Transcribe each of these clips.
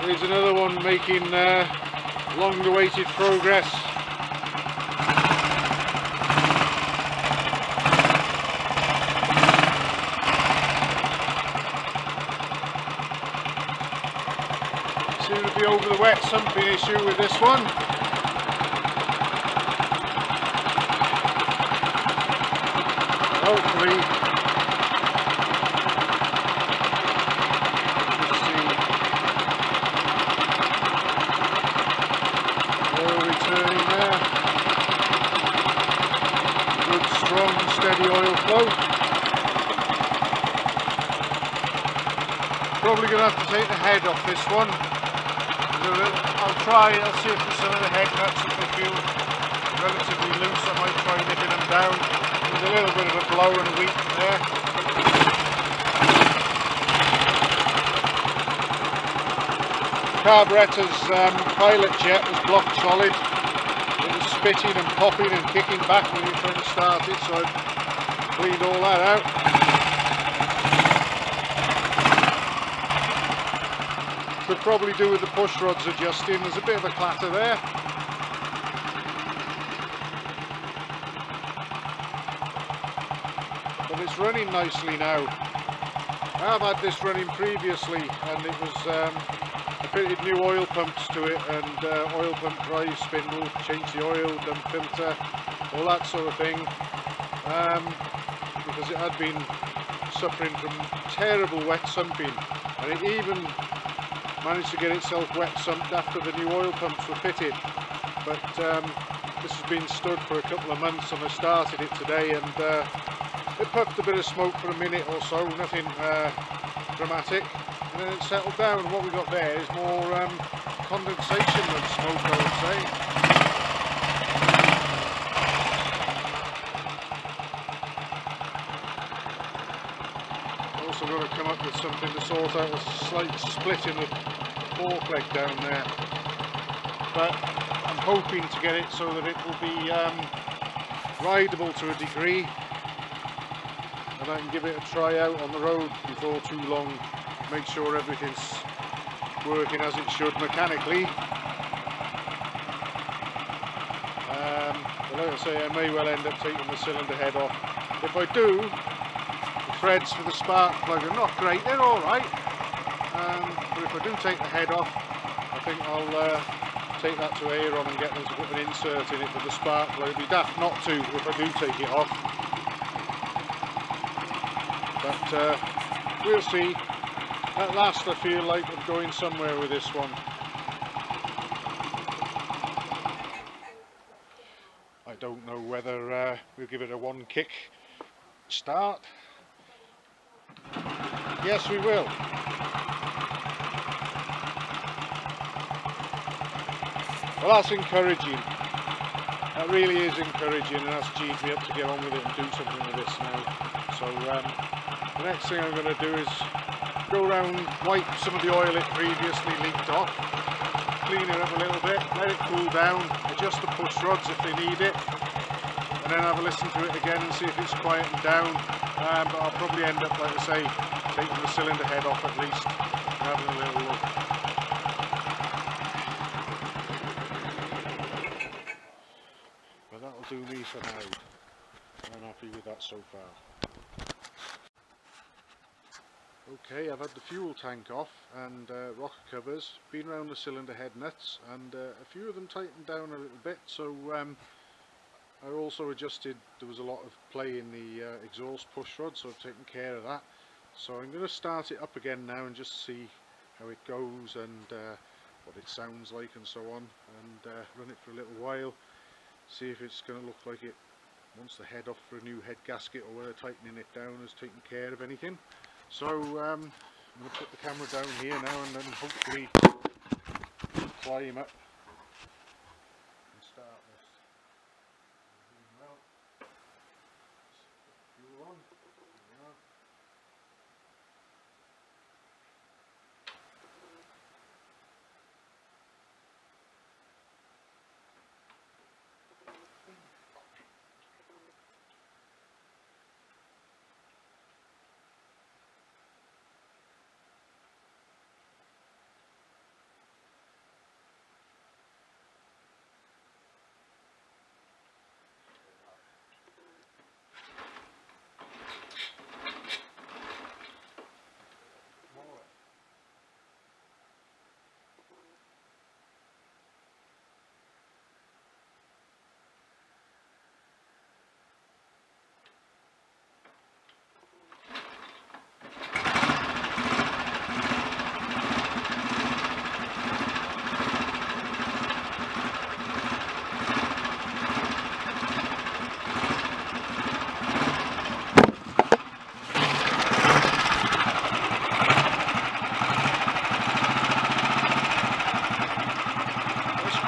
Here's another one making long-awaited progress. Seems to be over the wet sumping issue with this one. Hopefully steady oil flow. Probably going to have to take the head off this one. I'll see if some of the head nuts, if they feel relatively loose, I might try nipping them down. There's a little bit of a blow and a weak there. Carburettor's pilot jet was blocked solid. It was spitting and popping and kicking back when you were trying to start it, so I cleaned all that out. Could probably do with the push rods adjusting. There's a bit of a clatter there. But it's running nicely now. I have had this running previously, and it was I fitted new oil pumps to it, and oil pump drive spindle, changed the oil, done filter, all that sort of thing. Because it had been suffering from terrible wet sumping, and it even managed to get itself wet sumped after the new oil pumps were fitted. But this has been stood for a couple of months, and I started it today, and it puffed a bit of smoke for a minute or so, nothing dramatic, and then it settled down. What we got there is more condensation than smoke, I would say. Also got to come up with something to sort out a slight split in the fork leg down there, but I'm hoping to get it so that it will be rideable to a degree, and I can give it a try out on the road before too long, make sure everything's working as it should mechanically. But like I say, I may well end up taking the cylinder head off. If I do, threads for the spark plug are not great, they're alright, but if I do take the head off, I think I'll take that to Aeron and get them to put an insert in it for the spark plug. It'd be daft not to if I do take it off, but we'll see. At last I feel like I'm going somewhere with this one. I don't know whether we'll give it a one kick start. Yes, we will. Well, that's encouraging. That really is encouraging, and that's G'd me up to get on with it and do something with this now. So the next thing I'm going to do is go around, wipe some of the oil it previously leaked off, clean it up a little bit, let it cool down, adjust the push rods if they need it, and then have a listen to it again and see if it's quietened down. But I'll probably end up, like I say, taking the cylinder head off at least and having a little look. But that'll do me for now. I'm happy with that so far. Okay, I've had the fuel tank off and rocker covers, been around the cylinder head nuts, and a few of them tightened down a little bit, so I also adjusted. There was a lot of play in the exhaust push rod, so I've taken care of that. So I'm going to start it up again now and just see how it goes and what it sounds like and so on, and run it for a little while, see if it's going to look like it wants the head off for a new head gasket, or whether tightening it down has taken care of anything. So I'm going to put the camera down here now and then hopefully climb up and start this. Well, fuel on. Here we are.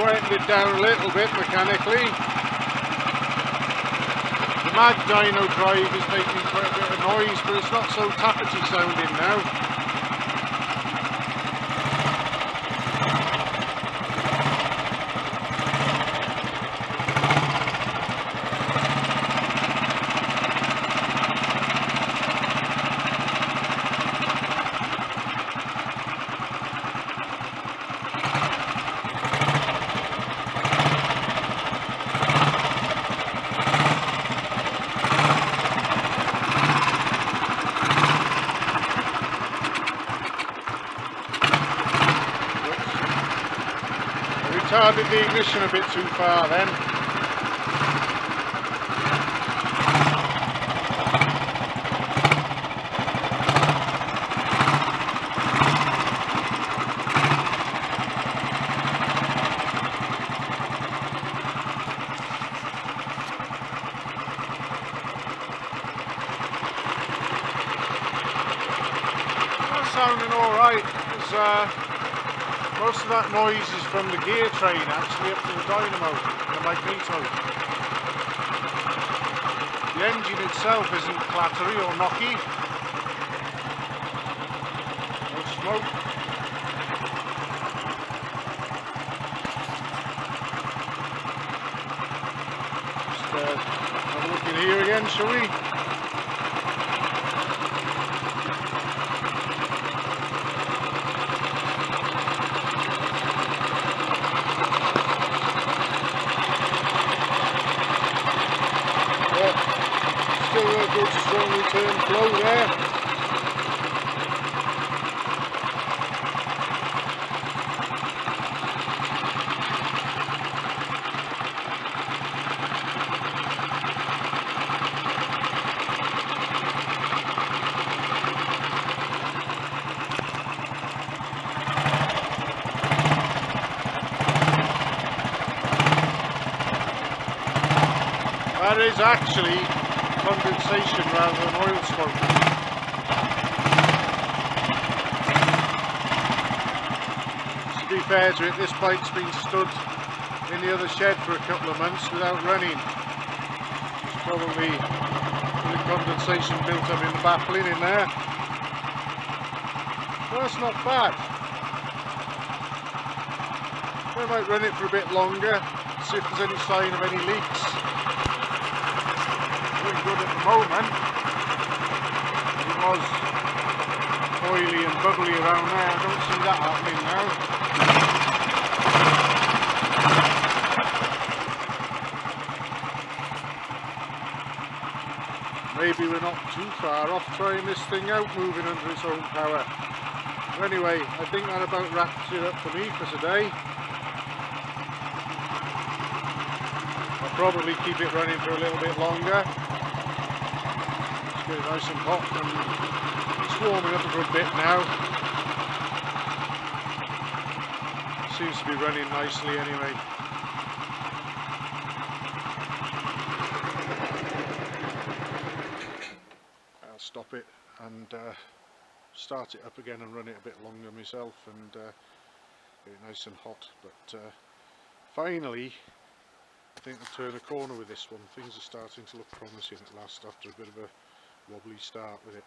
quietened it down a little bit mechanically. The mag dyno drive is making quite a bit of noise, but it's not so tappety sounding now. Retarded the ignition a bit too far then. That's sounding alright. Most of that noise is from the gear train actually up to the dynamo and the magneto. The engine itself isn't clattery or knocky. No smoke. Just have a look in here again, shall we? Still a good strong return flow there. That is actually condensation rather than oil smoke. To be fair to it, this bike's been stood in the other shed for a couple of months without running. There's probably the condensation built up in the baffling in there. Well, that's not bad. I might run it for a bit longer, see if there's any sign of any leaks. Really good at the moment. It was oily and bubbly around there. I don't see that happening now. Maybe we're not too far off trying this thing out, moving under its own power. But anyway, I think that about wraps it up for me for today. I'll probably keep it running for a little bit longer. Just get it nice and hot, and it's warming up a good bit now. Seems to be running nicely anyway. I'll stop it and start it up again and run it a bit longer myself and get it nice and hot. But finally, I think I'll turn a corner with this one. Things are starting to look promising at last after a bit of a wobbly start with it.